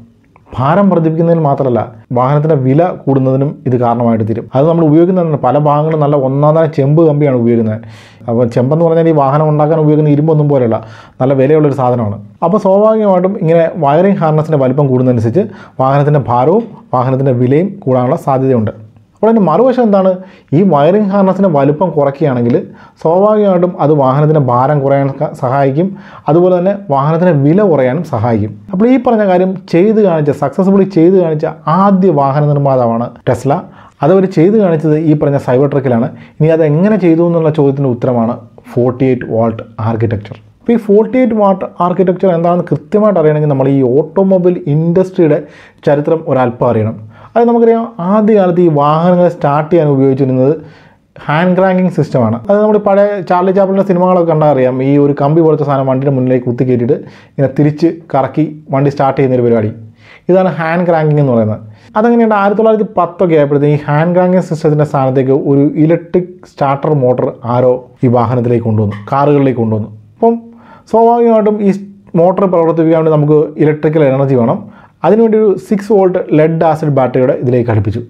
ഭാരം വർദ്ധിപ്പിക്കുന്നതിന് മാത്രമല്ല വാഹനത്തിൻ്റെ വില കൂടുന്നതിനും ഇത് കാരണമായിട്ട് തീരും. അത് നമ്മൾ ഉപയോഗിക്കുന്നതാണ്. പല ഭാഗങ്ങളും നല്ല ഒന്നാം ചെമ്പ് കമ്പിയാണ് ഉപയോഗിക്കുന്നത്. അപ്പോൾ ചെമ്പെന്ന് പറഞ്ഞാൽ ഈ വാഹനം ഉണ്ടാക്കാൻ ഉപയോഗിക്കുന്ന ഇരുമ്പൊന്നും പോലെയല്ല, നല്ല വിലയുള്ളൊരു സാധനമാണ്. അപ്പോൾ സ്വാഭാവികമായിട്ടും ഇങ്ങനെ വയറിംഗ് ഹാർനസിൻ്റെ വലിപ്പം കൂടുന്നതനുസരിച്ച് വാഹനത്തിൻ്റെ ഭാരവും വാഹനത്തിൻ്റെ വിലയും കൂടാനുള്ള സാധ്യതയുണ്ട്. അപ്പോൾ അതിൻ്റെ മറുവശം എന്താണ്? ഈ വയറിംഗ് ഹാർനസിൻ്റെ വലുപ്പം കുറയ്ക്കുകയാണെങ്കിൽ സ്വാഭാവികമായിട്ടും അത് വാഹനത്തിൻ്റെ ഭാരം കുറയാൻ സഹായിക്കും, അതുപോലെ തന്നെ വാഹനത്തിൻ്റെ വില കുറയാനും സഹായിക്കും. അപ്പോൾ ഈ പറഞ്ഞ കാര്യം സക്സസ്ഫുള്ളി ചെയ്ത് കാണിച്ച ആദ്യ വാഹന നിർമ്മാതാവാണ് ടെസ്ല. അതവർ ചെയ്ത് കാണിച്ചത് ഈ പറഞ്ഞ സൈബർ ട്രക്കിലാണ്. ഇനി അത് എങ്ങനെ ചെയ്തു എന്നുള്ള ചോദ്യത്തിൻ്റെ ഉത്തരമാണ് 48 വാട്ട് ആർക്കിടെക്ചർ. അപ്പോൾ ഈ 48 വാട്ട് ആർക്കിടെക്ചർ എന്താണെന്ന് കൃത്യമായിട്ട് അറിയണമെങ്കിൽ നമ്മൾ ഈ ഓട്ടോമൊബൈൽ ഇൻഡസ്ട്രിയുടെ ചരിത്രം ഒരല്പം അറിയണം. അത് നമുക്കറിയാം, ആദ്യകാലത്ത് ഈ വാഹനങ്ങൾ സ്റ്റാർട്ട് ചെയ്യാൻ ഉപയോഗിച്ചിരുന്നത് ഹാൻഡ് ക്രാങ്കിങ് സിസ്റ്റമാണ്. അത് നമ്മൾ പഴയ ചാർലി ചാപ്ലിൻ്റെ സിനിമകളൊക്കെ കണ്ടാൽ അറിയാം. ഈ ഒരു കമ്പി പോലത്തെ സാധനം വണ്ടിയുടെ മുന്നിലേക്ക് കുത്തി കയറ്റിയിട്ട് ഇങ്ങനെ തിരിച്ച് കറക്കി വണ്ടി സ്റ്റാർട്ട് ചെയ്യുന്നൊരു പരിപാടി. ഇതാണ് ഹാൻഡ് ക്രാങ്കിങ് എന്ന് പറയുന്നത്. അതങ്ങനെയുണ്ട് 1910 ആയപ്പോഴത്തേക്ക് ഈ ഹാൻഡ് ക്രാങ്കിങ് സിസ്റ്റത്തിൻ്റെ സ്ഥാനത്തേക്ക് ഒരു ഇലക്ട്രിക് സ്റ്റാർട്ടർ മോട്ടർ ആരോ ഈ വാഹനത്തിലേക്ക് കൊണ്ടുവന്നു, കാറുകളിലേക്ക് കൊണ്ടുവന്നു. അപ്പം സ്വാഭാവികമായിട്ടും ഈ മോട്ടർ പ്രവർത്തിപ്പിക്കാൻ വേണ്ടി നമുക്ക് ഇലക്ട്രിക്കൽ എനർജി വേണം. അതിനുവേണ്ടി ഒരു 6 വോൾട്ട് ലെഡ് ആസിഡ് ബാറ്ററിയുടെ ഇതിലേക്ക് ഘടിപ്പിച്ചു.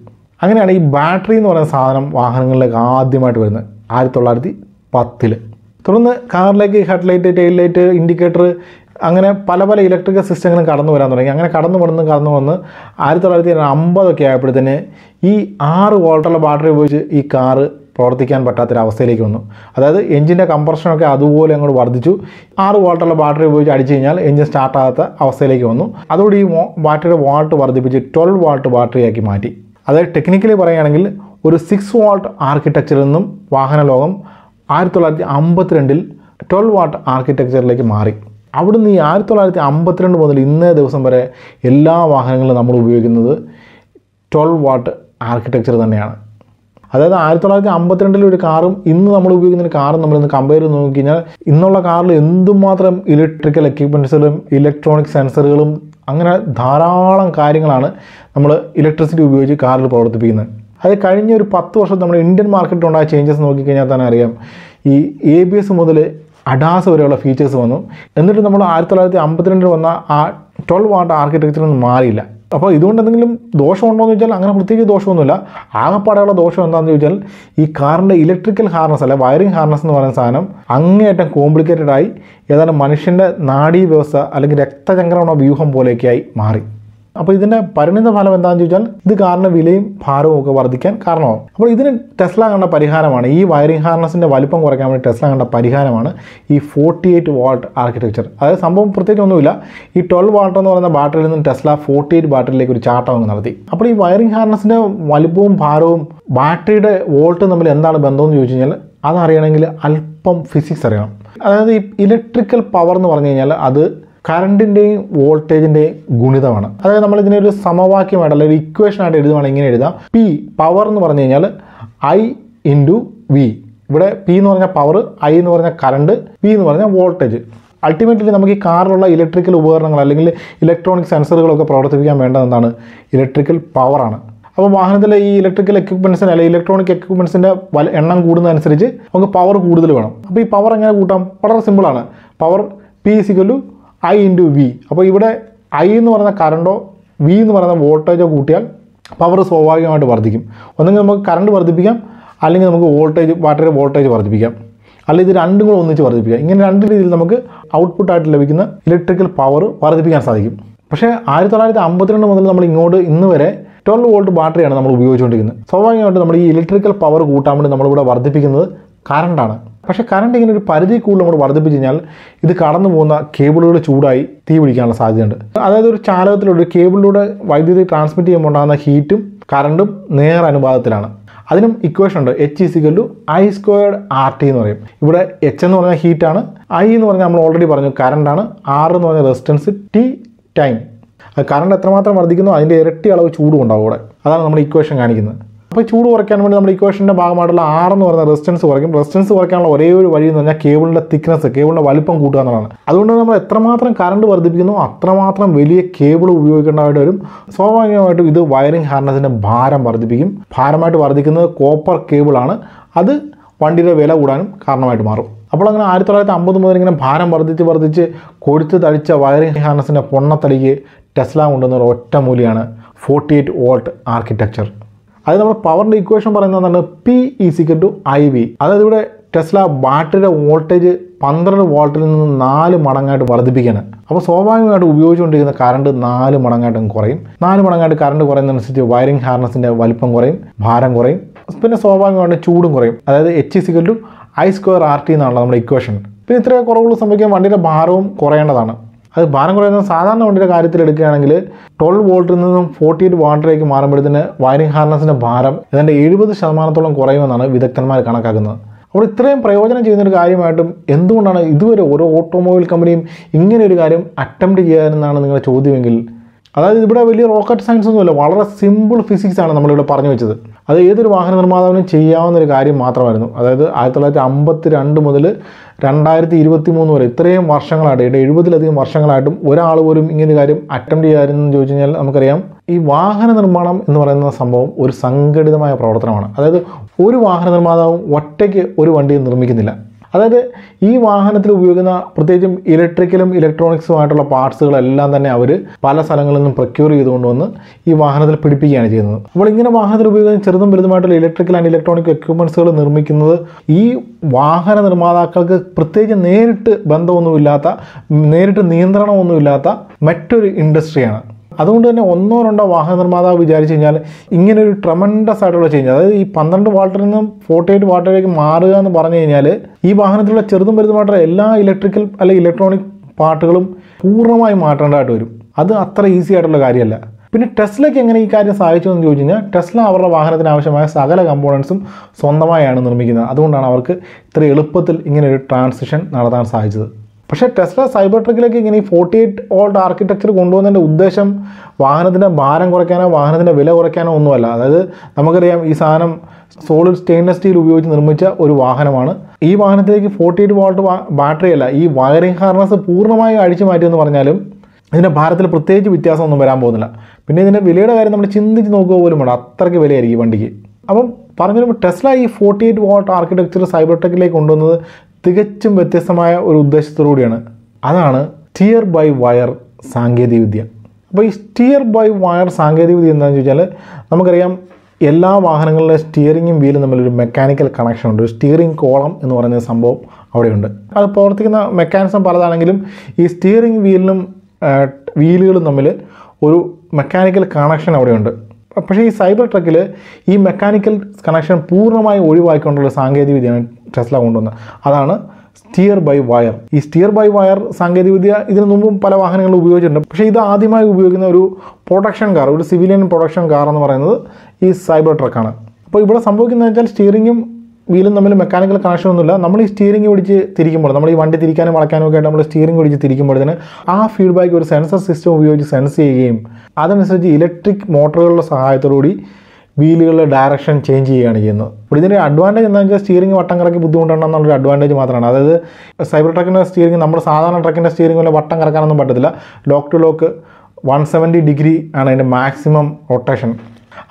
അങ്ങനെയാണ് ഈ ബാറ്ററി എന്ന് പറയുന്ന സാധനം വാഹനങ്ങളിലേക്ക് ആദ്യമായിട്ട് വരുന്നത് 1910. തുടർന്ന് കാറിലേക്ക് ഹെഡ്ലൈറ്റ്, ടെയിൽ ലൈറ്റ്, ഇൻഡിക്കേറ്റർ അങ്ങനെ പല പല ഇലക്ട്രിക്കൽ സിസ്റ്റങ്ങളും കടന്നു വരാൻ തുടങ്ങി. അങ്ങനെ കടന്നു വന്ന് 1950 ആയപ്പോഴത്തേന് ഈ 6 വോൾട്ടുള്ള ബാറ്ററി ഉപയോഗിച്ച് ഈ കാറ് പ്രവർത്തിക്കാൻ പറ്റാത്തൊരവസ്ഥയിലേക്ക് വന്നു. അതായത് എഞ്ചിൻ്റെ കംപ്രഷനൊക്കെ അതുപോലെ അങ്ങോട്ട് വർദ്ധിച്ചു. 6 വോൾട്ടുള്ള ബാറ്ററി ഉപയോഗിച്ച് അടിച്ചു കഴിഞ്ഞാൽ എഞ്ചിൻ സ്റ്റാർട്ടാകാത്ത അവസ്ഥയിലേക്ക് വന്നു. അതോടെ ഈ ബാറ്ററിയുടെ വാട്ട് വർദ്ധിപ്പിച്ച് 12 വാട്ട് ബാറ്ററിയാക്കി മാറ്റി. അതായത് ടെക്നിക്കലി പറയുകയാണെങ്കിൽ ഒരു 6 വാട്ട് ആർക്കിടെക്ചറിൽ നിന്നും വാഹന ലോകം 1952 12 വാട്ട് ആർക്കിടെക്ചറിലേക്ക് മാറി. അവിടുന്ന് ഈ 1952 മുതൽ ഇന്നേ ദിവസം വരെ എല്ലാ വാഹനങ്ങളും നമ്മൾ ഉപയോഗിക്കുന്നത് 12 വാട്ട് ആർക്കിടെക്ചർ തന്നെയാണ്. അതായത് 1952 ഒരു കാറും ഇന്ന് നമ്മൾ ഉപയോഗിക്കുന്ന ഒരു കാറും നമ്മളിന്ന് കമ്പയർ ചെയ്ത് നോക്കിക്കഴിഞ്ഞാൽ ഇന്നുള്ള കാറിൽ എന്തുമാത്രം ഇലക്ട്രിക്കൽ എക്യുപ്മെൻറ്റ്സുകളും ഇലക്ട്രോണിക് സെൻസറുകളും അങ്ങനെ ധാരാളം കാര്യങ്ങളാണ് നമ്മൾ ഇലക്ട്രിസിറ്റി ഉപയോഗിച്ച് കാറിൽ പ്രവർത്തിപ്പിക്കുന്നത്. അത് കഴിഞ്ഞ ഒരു 10 വർഷം നമ്മുടെ ഇന്ത്യൻ മാർക്കറ്റിലുണ്ടായ ചേഞ്ചസ് നോക്കിക്കഴിഞ്ഞാൽ തന്നെ അറിയാം. ഈ ABS മുതൽ അഡാസ് വരെയുള്ള ഫീച്ചേഴ്സ് വന്നു. എന്നിട്ട് നമ്മൾ 1952 വന്ന ആ 12 വാട്ട് ആർക്കിടെക്ചറിൽ നിന്ന് മാറിയില്ല. അപ്പോൾ ഇതുകൊണ്ട് എന്തെങ്കിലും ദോഷമുണ്ടോ എന്ന് ചോദിച്ചാൽ അങ്ങനെ പ്രത്യേകിച്ച് ദോഷമൊന്നുമില്ല. ആകെപ്പാടെയുള്ള ദോഷം എന്താണെന്ന് ചോദിച്ചാൽ ഈ കാറിൻ്റെ ഇലക്ട്രിക്കൽ ഹാർനസ് അല്ലെ വയറിംഗ് ഹാർനസ് എന്ന് പറയുന്ന സാധനം അങ്ങേയറ്റം കോംപ്ലിക്കേറ്റഡ് ആയി ഏതാണ്ട് മനുഷ്യൻ്റെ നാഡീ വ്യവസ്ഥ അല്ലെങ്കിൽ രക്തചംക്രമണ വ്യൂഹം പോലെയൊക്കെയായി മാറി. അപ്പോൾ ഇതിൻ്റെ പരിണിത ഫലം എന്താണെന്ന് ചോദിച്ചാൽ ഇത് കാറിൻ്റെ വിലയും ഭാരവും ഒക്കെ വർദ്ധിക്കാൻ കാരണമാകും. അപ്പോൾ ഇതിന് ടെസ്ല കണ്ട പരിഹാരമാണ്, ഈ വയറിംഗ് ഹാർനസിൻ്റെ വലിപ്പം കുറയ്ക്കാൻ വേണ്ടി ടെസ്ല കണ്ട പരിഹാരമാണ് ഈ 48 വാട്ട് ആർക്കിടെക്ചർ. അതായത് സംഭവം പ്രത്യേകിച്ച് ഒന്നുമില്ല, ഈ 12 വാട്ട് എന്ന് പറയുന്ന ബാറ്ററിയിൽ നിന്നും ടെസ്ല 48 ബാറ്ററിയിലേക്ക് ഒരു ചാട്ടം അങ്ങ് നടത്തി. അപ്പോൾ ഈ വയറിംഗ് ഹാർനസിൻ്റെ വലിപ്പവും ഭാരവും ബാറ്ററിയുടെ വോൾട്ട് തമ്മിൽ എന്താണ് ബന്ധമെന്ന് ചോദിച്ചു കഴിഞ്ഞാൽ അതറിയണമെങ്കിൽ അല്പം ഫിസിക്സ് അറിയണം. അതായത് ഈ ഇലക്ട്രിക്കൽ പവർ എന്ന് പറഞ്ഞു കഴിഞ്ഞാൽ അത് കറണ്ടിൻ്റെയും വോൾട്ടേജിൻ്റെയും ഗുണിതമാണ്. അതായത് നമ്മൾ ഇതിനെ ഒരു സമവാക്യമായിട്ട് അല്ലെങ്കിൽ ഒരു ഇക്വേഷനായിട്ട് എഴുതുവാണെങ്കിൽ ഇങ്ങനെ എഴുതാം. പി പവർ എന്ന് പറഞ്ഞു കഴിഞ്ഞാൽ I ഇൻറ്റു വി. ഇവിടെ പി എന്ന് പറഞ്ഞാൽ പവർ, ഐ എന്ന് പറഞ്ഞാൽ കറണ്ട്, വി എന്ന് പറഞ്ഞാൽ വോൾട്ടേജ്. അൾട്ടിമേറ്റ്ലി നമുക്ക് ഈ കാറിലുള്ള ഇലക്ട്രിക്കൽ ഉപകരണങ്ങൾ അല്ലെങ്കിൽ ഇലക്ട്രോണിക് സെൻസറുകളൊക്കെ പ്രവർത്തിപ്പിക്കാൻ വേണ്ടത് എന്താണ്? ഇലക്ട്രിക്കൽ പവറാണ്. അപ്പോൾ വാഹനത്തിലെ ഈ ഇലക്ട്രിക്കൽ എക്യുപ്മെൻറ്റ്സിന് അല്ലെങ്കിൽ ഇലക്ട്രോണിക് എക്യുപ്മെൻറ്റ്സിൻ്റെ എണ്ണം കൂടുന്നതനുസരിച്ച് നമുക്ക് പവർ കൂടുതൽ വേണം. അപ്പോൾ ഈ പവർ എങ്ങനെ കൂട്ടാം? വളരെ സിമ്പിളാണ്. Power P = I into V. അപ്പോൾ ഇവിടെ ഐ എന്ന് പറയുന്ന കറണ്ടോ വി എന്ന് പറയുന്ന വോൾട്ടേജോ കൂട്ടിയാൽ പവർ സ്വാഭാവികമായിട്ട് വർദ്ധിക്കും. ഒന്നെങ്കിൽ നമുക്ക് കറണ്ട് വർദ്ധിപ്പിക്കാം, അല്ലെങ്കിൽ നമുക്ക് ബാറ്ററി വോൾട്ടേജ് വർദ്ധിപ്പിക്കാം, അല്ലെങ്കിൽ ഇത് രണ്ടും കൂടെ ഒന്നിച്ച് വർദ്ധിപ്പിക്കാം. ഇങ്ങനെ രണ്ട് രീതിയിൽ നമുക്ക് ഔട്ട്പുട്ടായിട്ട് ലഭിക്കുന്ന ഇലക്ട്രിക്കൽ പവർ വർദ്ധിപ്പിക്കാൻ സാധിക്കും. പക്ഷേ 1952 മുതൽ നമ്മൾ ഇങ്ങോട്ട് ഇന്ന് വരെ 12 വോൾട്ട് ബാറ്ററിയാണ് നമ്മൾ ഉപയോഗിച്ചുകൊണ്ടിരിക്കുന്നത്. സ്വാഭാവികമായിട്ട് നമ്മൾ ഈ ഇലക്ട്രിക്കൽ പവർ കൂട്ടാൻ വേണ്ടി നമ്മളിവിടെ വർദ്ധിപ്പിക്കുന്നത് കറണ്ടാണ്. പക്ഷേ കറണ്ട് ഇങ്ങനെ ഒരു പരിധി കൂടുതൽ നമ്മൾ വർദ്ധിപ്പിച്ച് കഴിഞ്ഞാൽ ഇത് കടന്നു പോകുന്ന കേബിളുകൾ ചൂടായി തീ പിടിക്കാനുള്ള സാധ്യതയുണ്ട്. അതായത് ഒരു ചാലകത്തിലൂടെ കേബിളിലൂടെ വൈദ്യുതി ട്രാൻസ്മിറ്റ് ചെയ്യുമ്പോൾ ഉണ്ടാകുന്ന ഹീറ്റും കറണ്ടും നേർ അനുപാതത്തിലാണ്. അതിനും ഇക്വേഷൻ ഉണ്ട്, H = I²RT എന്ന് പറയും. ഇവിടെ H എന്ന് പറഞ്ഞാൽ ഹീറ്റാണ്, I എന്ന് പറഞ്ഞാൽ നമ്മൾ ഓൾറെഡി പറഞ്ഞു കറണ്ടാണ്, R എന്ന് പറഞ്ഞാൽ റെസിസ്റ്റൻസ്, T ടൈം. അത് കറണ്ട് എത്രമാത്രം വർദ്ധിക്കുന്നോ അതിൻ്റെ ഇരട്ടി അളവ് ചൂടും ഉണ്ടാവും അവിടെ. അതാണ് നമ്മൾ ഇക്വേഷൻ കാണിക്കുന്നത്. അപ്പോൾ ചൂട് കുറയ്ക്കാൻ വേണ്ടി നമ്മൾ ഇക്വേഷൻ്റെ ഭാഗമായിട്ടുള്ള R എന്ന് പറയുന്ന റെസിസ്റ്റൻസ് കുറയ്ക്കും. റെസിസ്റ്റൻസ് കുറയ്ക്കാനുള്ള ഒരേ ഒരു വഴി എന്ന് പറഞ്ഞാൽ കേബിളിൻ്റെ തിക്നെസ്, കേബിളിൻ്റെ വലിപ്പം കൂട്ടുക എന്നുള്ളതാണ്. അതുകൊണ്ട് നമ്മൾ എത്രമാത്രം കറണ്ട് വർദ്ധിപ്പിക്കുന്നു അത്രമാത്രം വലിയ കേബിൾ ഉപയോഗിക്കേണ്ടതായിട്ട് വരും. സ്വാഭാവികമായിട്ടും ഇത് വയറിംഗ് ഹാർനസിൻ്റെ ഭാരം വർദ്ധിപ്പിക്കും. ഭാരമായിട്ട് വർദ്ധിക്കുന്നത് കോപ്പർ കേബിളാണ്. അത് വണ്ടിയുടെ വില കൂടാനും കാരണമായിട്ട് മാറും. അപ്പോൾ അങ്ങനെ 1950 മുതൽ ഇങ്ങനെ ഭാരം വർദ്ധിച്ച് കൊഴുത്ത് തടിച്ച വയറിംഗ് ഹാർനസിൻ്റെ പൊണ്ണത്തടിക്ക് ടെസ്ല കൊണ്ടുവന്ന ഒരു ഒറ്റ മൂല്യമാണ് 48 വോൾട്ട് ആർക്കിടെക്ചർ. അത് നമ്മൾ പവറിൻ്റെ ഇക്വേഷൻ പറയുന്നതാണ് P = IV. അതായത് ഇവിടെ ടെസ്ല ബാറ്ററിയുടെ വോൾട്ടേജ് 12 വോൾട്ടിൽ നിന്ന് 4 മടങ്ങായിട്ട് വർദ്ധിപ്പിക്കുകയാണ്. അപ്പോൾ സ്വാഭാവികമായിട്ട് ഉപയോഗിച്ചുകൊണ്ടിരിക്കുന്ന കറണ്ട് 4 മടങ്ങായിട്ടും കുറയും. 4 മടങ്ങായിട്ട് കറണ്ട് കുറയുന്നതനുസരിച്ച് വയറിംഗ് ഹാർനസിൻ്റെ വലിപ്പം കുറയും, ഭാരം കുറയും, പിന്നെ സ്വാഭാവികമായിട്ട് ചൂടും കുറയും. അതായത് H = I²RT എന്നാണല്ലോ നമ്മുടെ ഇക്വേഷൻ. പിന്നെ ഇത്രയും കുറവുകൾ സംഭവിക്കാൻ വണ്ടിയുടെ ഭാരവും കുറയേണ്ടതാണ്. അത് ഭാരം കുറയുന്നത് സാധാരണ വണ്ടിയുടെ കാര്യത്തിൽ എടുക്കുകയാണെങ്കിൽ 12 വോൾട്ടിൽ നിന്നും 48 വാട്ടിലേക്ക് മാറുമ്പോഴത്തേന് വയറിംഗ് ഹാർനസിൻ്റെ ഭാരം ഏതാണ്ട് 70% കുറയുമെന്നാണ് വിദഗ്ധന്മാർ കണക്കാക്കുന്നത്. അപ്പോൾ ഇത്രയും പ്രയോജനം ചെയ്യുന്നൊരു കാര്യമായിട്ടും എന്തുകൊണ്ടാണ് ഇതുവരെ ഓരോ ഓട്ടോമൊബൈൽ കമ്പനിയും ഇങ്ങനെ ഒരു കാര്യം അറ്റംപ്റ്റ് ചെയ്യാനെന്നാണ് നിങ്ങളുടെ ചോദ്യമെങ്കിൽ, അതായത് ഇവിടെ വലിയ റോക്കറ്റ് സയൻസ് ഒന്നുമില്ല, വളരെ സിമ്പിൾ ഫിസിക്സാണ് നമ്മളിവിടെ പറഞ്ഞു വെച്ചത്. അത് ഏതൊരു വാഹന നിർമ്മാതാവിനും ചെയ്യാവുന്നൊരു കാര്യം മാത്രമായിരുന്നു. അതായത് 1952 മുതൽ 2023 വരെ ഇത്രയും വർഷങ്ങളായിട്ട് 70-ലധികം വർഷങ്ങളായിട്ടും ഒരാൾ പോലും ഇങ്ങനൊരു കാര്യം അറ്റംപ്റ്റ് ചെയ്യാമായിരുന്നു ചോദിച്ചു കഴിഞ്ഞാൽ നമുക്കറിയാം ഈ വാഹന നിർമ്മാണം എന്ന് പറയുന്ന സംഭവം ഒരു സംഘടിതമായ പ്രവർത്തനമാണ്. അതായത് ഒരു വാഹന നിർമ്മാതാവും ഒറ്റയ്ക്ക് ഒരു വണ്ടി നിർമ്മിക്കുന്നില്ല. അതായത് ഈ വാഹനത്തിൽ ഉപയോഗിക്കുന്ന പ്രത്യേകിച്ചും ഇലക്ട്രിക്കലും ഇലക്ട്രോണിക്സുമായിട്ടുള്ള പാർട്സുകളെല്ലാം തന്നെ അവർ പല സ്ഥലങ്ങളിൽ നിന്നും പ്രൊക്യൂർ ചെയ്തുകൊണ്ടുവന്ന് ഈ വാഹനത്തിൽ പിടിപ്പിക്കുകയാണ് ചെയ്യുന്നത്. അപ്പോൾ ഇങ്ങനെ വാഹനത്തിൽ ഉപയോഗിക്കുന്ന ചെറുതും വലുതുമായിട്ടുള്ള ഇലക്ട്രിക്കൽ ആൻഡ് ഇലക്ട്രോണിക് എക്യുപ്മെൻറ്റ്സുകൾ നിർമ്മിക്കുന്നത് ഈ വാഹന നിർമ്മാതാക്കൾക്ക് പ്രത്യേകിച്ച് നേരിട്ട് ബന്ധമൊന്നുമില്ലാത്ത, നേരിട്ട് നിയന്ത്രണമൊന്നുമില്ലാത്ത മറ്റൊരു ഇൻഡസ്ട്രിയാണ്. അതുകൊണ്ട് തന്നെ 1-2 വാഹന നിർമ്മാതാവ് വിചാരിച്ചു കഴിഞ്ഞാൽ ഇങ്ങനൊരു ട്രമൻഡസ് ആയിട്ടുള്ള ചേഞ്ച്, അതായത് ഈ 12 വാട്ടിൽ നിന്നും 48 വാട്ടിലേക്ക് മാറുക എന്ന് പറഞ്ഞു കഴിഞ്ഞാൽ ഈ വാഹനത്തിലുള്ള ചെറുതും വലുതുമായിട്ടുള്ള എല്ലാ ഇലക്ട്രിക്കൽ അല്ലെങ്കിൽ ഇലക്ട്രോണിക് പാർട്ടുകളും പൂർണ്ണമായി മാറ്റേണ്ടതായിട്ട് വരും. അത് അത്ര ഈസി ആയിട്ടുള്ള കാര്യമല്ല. പിന്നെ ടെസ്ലയ്ക്ക് എങ്ങനെ ഈ കാര്യം സാധിച്ചു എന്ന് ചോദിച്ചു കഴിഞ്ഞാൽ ടെസ്ല അവരുടെ വാഹനത്തിന് ആവശ്യമായ സകല കമ്പോണൻസും സ്വന്തമായാണ് നിർമ്മിക്കുന്നത്. അതുകൊണ്ടാണ് അവർക്ക് ഇത്ര എളുപ്പത്തിൽ ഇങ്ങനൊരു ട്രാൻസിഷൻ നടത്താൻ സാധിച്ചത്. പക്ഷേ ടെസ്ല സൈബർ ട്രക്കിലേക്ക് ഇങ്ങനെ ഈ 48 വോൾട്ട് ആർക്കിടെക്ചർ കൊണ്ടുവന്നതിൻ്റെ ഉദ്ദേശം വാഹനത്തിൻ്റെ ഭാരം കുറയ്ക്കാനോ വാഹനത്തിൻ്റെ വില കുറയ്ക്കാനോ ഒന്നുമല്ല. അതായത് നമുക്കറിയാം ഈ സാധനം സോളിഡ് സ്റ്റെയിൻലെസ് സ്റ്റീൽ ഉപയോഗിച്ച് നിർമ്മിച്ച ഒരു വാഹനമാണ്. ഈ വാഹനത്തിലേക്ക് 48 വോൾട്ട് ബാറ്ററി അല്ല, ഈ വയറിംഗ് ഹാർനസ് പൂർണ്ണമായും അഴിച്ചു മാറ്റിയെന്ന് പറഞ്ഞാലും ഇതിൻ്റെ ഭാരത്തിൽ പ്രത്യേകിച്ച് വ്യത്യാസമൊന്നും വരാൻ പോകുന്നില്ല. പിന്നെ ഇതിൻ്റെ വിലയുടെ കാര്യം നമ്മൾ ചിന്തിച്ച് നോക്കുക പോലും വേണം, അത്രയ്ക്ക് വിലയായിരിക്കും ഈ വണ്ടിക്ക്. അപ്പം പറഞ്ഞു ടെസ്ല ഈ 48 വോൾട്ട് ആർക്കിടെക്ചർ സൈബർ ടെക്കിലേക്ക് കൊണ്ടുവന്നത് തികച്ചും വ്യത്യസ്തമായ ഒരു ഉദ്ദേശത്തോടുകൂടിയാണ്. അതാണ് സ്റ്റിയർ ബൈ വയർ സാങ്കേതികവിദ്യ. അപ്പോൾ ഈ സ്റ്റിയർ ബൈ വയർ സാങ്കേതികവിദ്യ എന്താണെന്ന് ചോദിച്ചാൽ നമുക്കറിയാം എല്ലാ വാഹനങ്ങളിലെ സ്റ്റിയറിങ്ങും വീലും തമ്മിലൊരു മെക്കാനിക്കൽ കണക്ഷൻ ഉണ്ട്. ഒരു സ്റ്റിയറിംഗ് കോളം എന്ന് പറയുന്ന സംഭവം അവിടെയുണ്ട്. അത് പ്രവർത്തിക്കുന്ന മെക്കാനിസം പലതാണെങ്കിലും ഈ സ്റ്റിയറിംഗ് വീലിനും വീലുകളും തമ്മിൽ ഒരു മെക്കാനിക്കൽ കണക്ഷൻ അവിടെയുണ്ട്. പക്ഷേ ഈ സൈബർ ട്രക്കിൽ ഈ മെക്കാനിക്കൽ കണക്ഷൻ പൂർണ്ണമായി ഒഴിവാക്കിക്കൊണ്ടുള്ള സാങ്കേതികവിദ്യയാണ് ടെസ്ല കൊണ്ടുവന്നത്. അതാണ് സ്റ്റിയർ ബൈ വയർ. ഈ സ്റ്റിയർ ബൈ വയർ സാങ്കേതികവിദ്യ ഇതിനു മുമ്പും പല വാഹനങ്ങളും ഉപയോഗിച്ചിട്ടുണ്ട്. പക്ഷേ ഇത് ആദ്യമായി ഉപയോഗിക്കുന്ന ഒരു പ്രൊഡക്ഷൻ കാർ, ഒരു സിവിലിയൻ പ്രൊഡക്ഷൻ കാർ എന്ന് പറയുന്നത് ഈ സൈബർ ട്രക്കാണ്. അപ്പോൾ ഇവിടെ സംഭവിക്കുന്നത് വെച്ചാൽ സ്റ്റിയറിങ്ങും വീലും തമ്മിൽ മെക്കാനിക്കൽ കണക്ഷൻ ഒന്നുമില്ല. നമ്മൾ ഈ സ്റ്റിയറിംഗ് പിടിച്ച് തിരിക്കുമ്പോൾ, നമ്മൾ ഈ വണ്ടി തിരിക്കാനും വളയ്ക്കാനും ഒക്കെ ആയിട്ട് നമ്മൾ സ്റ്റിയറിംഗ് പിടിച്ച് തിരിക്കുമ്പോഴത്തേന് ആ ഫീഡ്ബാക്ക് ഒരു സെൻസർ സിസ്റ്റം ഉപയോഗിച്ച് സെൻസ് ചെയ്യുകയും അതനുസരിച്ച് ഇലക്ട്രിക് മോട്ടറുകളുടെ സഹായത്തോടുകൂടി വീലുകളുടെ ഡയറക്ഷൻ ചേഞ്ച് ചെയ്യുകയാണ് ചെയ്യുന്നത്. അപ്പോൾ ഇതിൻ്റെ അഡ്വാൻറ്റേജ് എന്താണെന്ന് വെച്ചാൽ സ്റ്റിയറിംഗ് വട്ടം കറക്കി ബുദ്ധിമുട്ടുണ്ടെന്നുള്ളൊരു അഡ്വാൻറ്റേജ് മാത്രമാണ്. അതായത് സൈബർ ട്രക്കിൻ്റെ സ്റ്റിയറിംഗ് നമ്മുടെ സാധാരണ ട്രക്കിൻ്റെ സ്റ്റിയറിംഗ് പോലെ വട്ടം കറക്കാനൊന്നും പറ്റത്തില്ല. ലോക്ക് ടു ലോക്ക് 170 ഡിഗ്രി ആണ് അതിൻ്റെ മാക്സിമം റൊട്ടേഷൻ.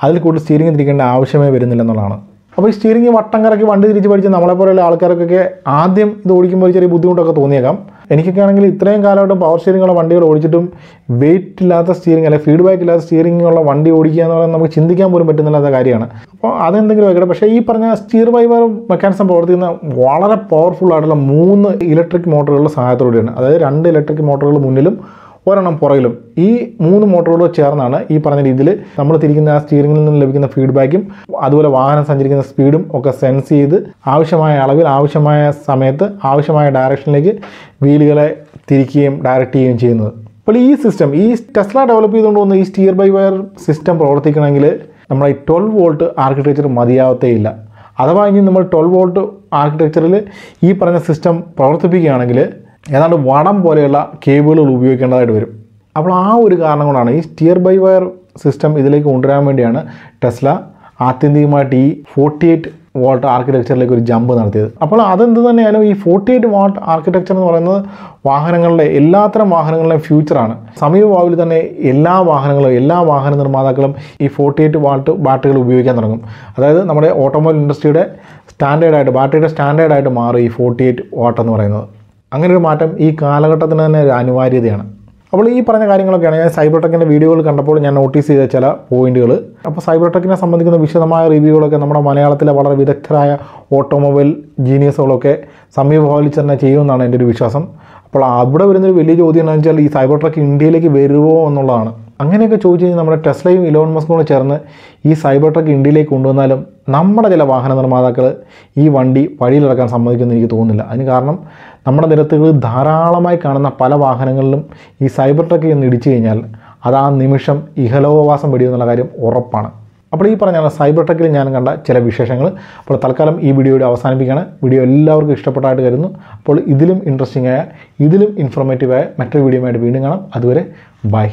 അതിൽ കൂടുതൽ സ്റ്റിയറിംഗ് തിരിക്കേണ്ട ആവശ്യമേ വരുന്നില്ല എന്നുള്ളതാണ്. അപ്പോൾ ഈ സ്റ്റിയറിംഗ് വട്ടം കറക്കി വണ്ടി തിരിച്ച് പഠിച്ച് നമ്മളെപ്പോലെയുള്ള ആൾക്കാർക്കൊക്കെ ആദ്യം ഇത് ഓടിക്കുമ്പോൾ ചെറിയ ബുദ്ധിമുട്ടൊക്കെ തോന്നിയേക്കാം. എനിക്കൊക്കെ ആണെങ്കിൽ ഇത്രയും കാലമായിട്ടും പവർ സ്റ്റിയറിംഗുള്ള വണ്ടികൾ ഓടിച്ചിട്ടും വെയിറ്റ് ഇല്ലാത്ത സ്റ്റിയറിംഗ് അല്ലെങ്കിൽ ഫീഡ്ബാക്ക് ഇല്ലാത്ത സ്റ്റിയറിംഗുള്ള വണ്ടി ഓടിക്കുക എന്ന് പറയുന്നത് നമുക്ക് ചിന്തിക്കാൻ പോലും പറ്റുന്നില്ലാത്ത കാര്യമാണ്. അപ്പോൾ അതെന്തെങ്കിലും ആയിക്കോട്ടെ. പക്ഷേ ഈ പറഞ്ഞ സ്റ്റിയർ ബൈ വയർ മെക്കാനിസം പ്രവർത്തിക്കുന്ന വളരെ പവർഫുൾ ആയിട്ടുള്ള 3 ഇലക്ട്രിക് മോട്ടറുകളുടെ സഹായത്തോടെയാണ്. അതായത് 2 ഇലക്ട്രിക് മോട്ടറുകൾ മുന്നിലും ഒരെണ്ണം പുറകിലും. ഈ 3 മോട്ടറുകൾ ചേർന്നാണ് ഈ പറഞ്ഞ രീതിയിൽ നമ്മൾ തിരിക്കുന്ന ആ സ്റ്റിയറിംഗിൽ നിന്ന് ലഭിക്കുന്ന ഫീഡ്ബാക്കും അതുപോലെ വാഹനം സഞ്ചരിക്കുന്ന സ്പീഡും ഒക്കെ സെൻസ് ചെയ്ത് ആവശ്യമായ അളവിൽ ആവശ്യമായ സമയത്ത് ആവശ്യമായ ഡയറക്ഷനിലേക്ക് വീലുകളെ തിരിക്കുകയും ഡയറക്റ്റ് ചെയ്യുകയും ചെയ്യുന്നത്. അപ്പോൾ ഈ സിസ്റ്റം, ഈ ടെസ്ല ഡെവലപ്പ് ചെയ്തുകൊണ്ട് വന്ന ഈ സ്റ്റിയർ ബൈ വയർ സിസ്റ്റം പ്രവർത്തിക്കണമെങ്കിൽ നമ്മുടെ ഈ 12 വോൾട്ട് ആർക്കിടെക്ചർ മതിയാവത്തേ ഇല്ല. അഥവാ ഇനി നമ്മൾ 12 വോൾട്ട് ആർക്കിടെക്ചറിൽ ഈ പറഞ്ഞ സിസ്റ്റം പ്രവർത്തിപ്പിക്കുകയാണെങ്കിൽ ഏതാണ്ട് വടം പോലെയുള്ള കേബിളുകൾ ഉപയോഗിക്കേണ്ടതായിട്ട് വരും. അപ്പോൾ ആ ഒരു കാരണം കൊണ്ടാണ് ഈ സ്റ്റിയർ ബൈ വയർ സിസ്റ്റം ഇതിലേക്ക് കൊണ്ടുവരാൻ വേണ്ടിയാണ് ടെസ്ല ആത്യന്തികമായിട്ട് ഈ 48 വാട്ട് ആർക്കിടെക്ചറിലേക്ക് ഒരു ജമ്പ് നടത്തിയത്. അപ്പോൾ അതെന്ത് തന്നെയാലും ഈ 48 വാട്ട് ആർക്കിടെക്ചർ എന്ന് പറയുന്നത് വാഹനങ്ങളുടെ എല്ലാത്തരം വാഹനങ്ങളുടെയും ഫ്യൂച്ചറാണ്. സമീപഭാവിയിൽ തന്നെ എല്ലാ വാഹന നിർമ്മാതാക്കളും ഈ 48 വാട്ട് ബാറ്ററികൾ ഉപയോഗിക്കാൻ തുടങ്ങും. അതായത് നമ്മുടെ ഓട്ടോമൊബൈൽ ഇൻഡസ്ട്രിയുടെ സ്റ്റാൻഡേർഡായിട്ട്, ബാറ്ററിയുടെ സ്റ്റാൻഡേർഡായിട്ട് മാറും ഈ 48 വാട്ട് എന്ന് പറയുന്നത്. അങ്ങനെ ഒരു മാറ്റം ഈ കാലഘട്ടത്തിന് തന്നെ ഒരു അനിവാര്യതയാണ്. അപ്പോൾ ഈ പറഞ്ഞ കാര്യങ്ങളൊക്കെയാണ് ഞാൻ സൈബർ ട്രക്കിൻ്റെ വീഡിയോകൾ കണ്ടപ്പോൾ ഞാൻ നോട്ടീസ് ചെയ്ത ചില പോയിന്റുകൾ. അപ്പോൾ സൈബർ ട്രക്കിനെ സംബന്ധിക്കുന്ന വിശദമായ റിവ്യൂകളൊക്കെ നമ്മുടെ മലയാളത്തിലെ വളരെ വിദഗ്ധരായ ഓട്ടോമൊബൈൽ ജീനിയസുകളൊക്കെ സമീപഭാവിയിൽ തന്നെ ചെയ്യുമെന്നാണ് എൻ്റെ ഒരു വിശ്വാസം. അപ്പോൾ അവിടെ വരുന്നൊരു വലിയ ചോദ്യം എന്താണെന്ന് വെച്ചാൽ ഈ സൈബർ ട്രക്ക് ഇന്ത്യയിലേക്ക് വരുമോ എന്നുള്ളതാണ്. അങ്ങനെയൊക്കെ ചോദിച്ചു കഴിഞ്ഞാൽ നമ്മുടെ ടെസ്ലയും ഇലോൺ മസ്കും കൂടെ ചേർന്ന് ഈ സൈബർ ട്രക്ക് ഇന്ത്യയിലേക്ക് കൊണ്ടുവന്നാലും നമ്മുടെ ചില വാഹന നിർമ്മാതാക്കൾ ഈ വണ്ടി വഴിയിലിറക്കാൻ സമ്മതിക്കുമെന്ന് എനിക്ക് തോന്നുന്നില്ല. അതിന് കാരണം നമ്മുടെ നിരത്തുകളിൽ ധാരാളമായി കാണുന്ന പല വാഹനങ്ങളിലും ഈ സൈബർ ട്രക്ക് എന്ന് ഇടിച്ചു കഴിഞ്ഞാൽ അത് ആ നിമിഷം ഇഹലോകവാസം വെടിയെന്നുള്ള കാര്യം ഉറപ്പാണ്. അപ്പോൾ ഈ പറഞ്ഞ സൈബർ ട്രക്കിൽ ഞാൻ കണ്ട ചില വിശേഷങ്ങൾ അപ്പോൾ തൽക്കാലം ഈ വീഡിയോയുടെ അവസാനിപ്പിക്കുകയാണ്. വീഡിയോ എല്ലാവർക്കും ഇഷ്ടപ്പെട്ടായിട്ട് കരുതുന്നു. അപ്പോൾ ഇതിലും ഇൻട്രസ്റ്റിംഗ് ആയ, ഇതിലും ഇൻഫോർമേറ്റീവായ മറ്റൊരു വീഡിയോ ആയിട്ട് വീണ്ടും കാണാം. അതുവരെ ബൈ.